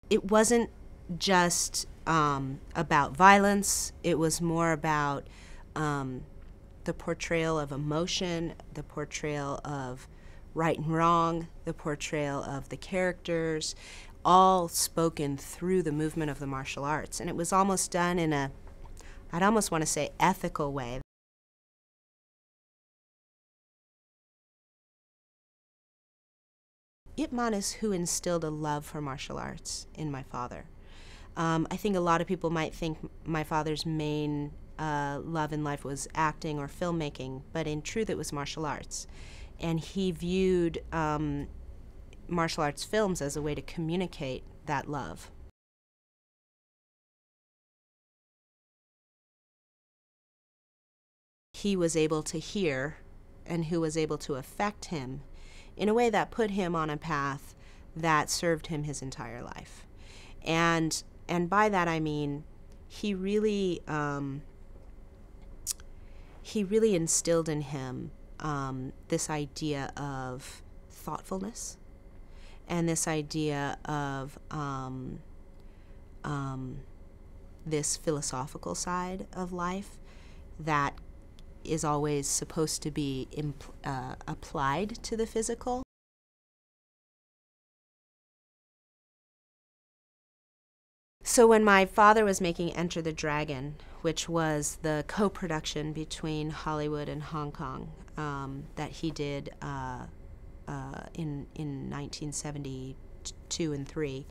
It wasn't just about violence. It was more about the portrayal of emotion, the portrayal of right and wrong, the portrayal of the characters, all spoken through the movement of the martial arts. And it was almost done in a, I'd almost want to say, ethical way. Ip Man is who instilled a love for martial arts in my father. I think a lot of people might think my father's main love in life was acting or filmmaking, but in truth it was martial arts. And he viewed martial arts films as a way to communicate that love. He was able to hear and who was able to affect him in a way that put him on a path that served him his entire life. And by that I mean he really instilled in him this idea of thoughtfulness and this idea of this philosophical side of life that is always supposed to be applied to the physical. So when my father was making Enter the Dragon, which was the co-production between Hollywood and Hong Kong that he did in 1972 and 3,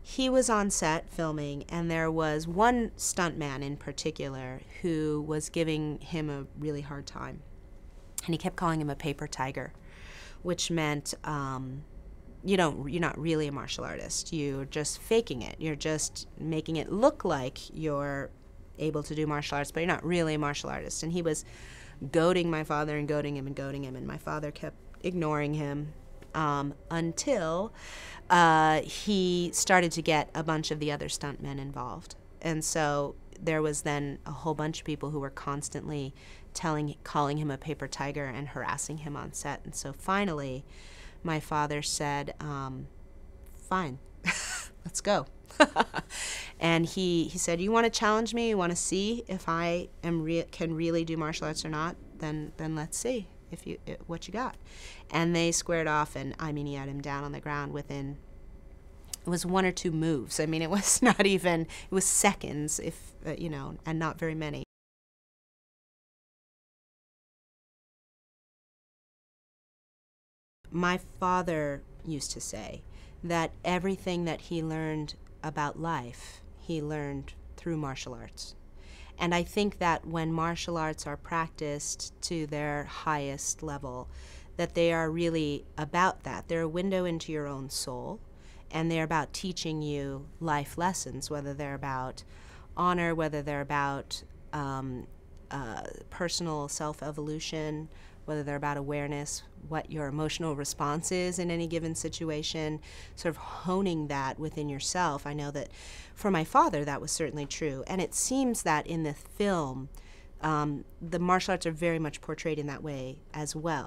he was on set filming, and there was one stuntman in particular who was giving him a really hard time. And he kept calling him a paper tiger, which meant you're not really a martial artist. You're just faking it. You're just making it look like you're able to do martial arts, but you're not really a martial artist. And he was goading my father and goading him and goading him, and my father kept ignoring him until he started to get a bunch of the other stuntmen involved. And so there was then a whole bunch of people who were constantly calling him a paper tiger and harassing him on set. And so finally, my father said, fine, let's go. And he said, you want to challenge me? You want to see if I can really do martial arts or not? Then let's see what you got. And they squared off, and I mean, he had him down on the ground within, it was 1 or 2 moves. I mean, it was not even, it was seconds, if and not very many. My father used to say that everything that he learned about life, he learned through martial arts. And I think that when martial arts are practiced to their highest level, that they are really about that. They're a window into your own soul, and they're about teaching you life lessons, whether they're about honor, whether they're about personal self-evolution, whether they're about awareness, what your emotional response is in any given situation, sort of honing that within yourself. I know that for my father that was certainly true. And it seems that in the film, the martial arts are very much portrayed in that way as well.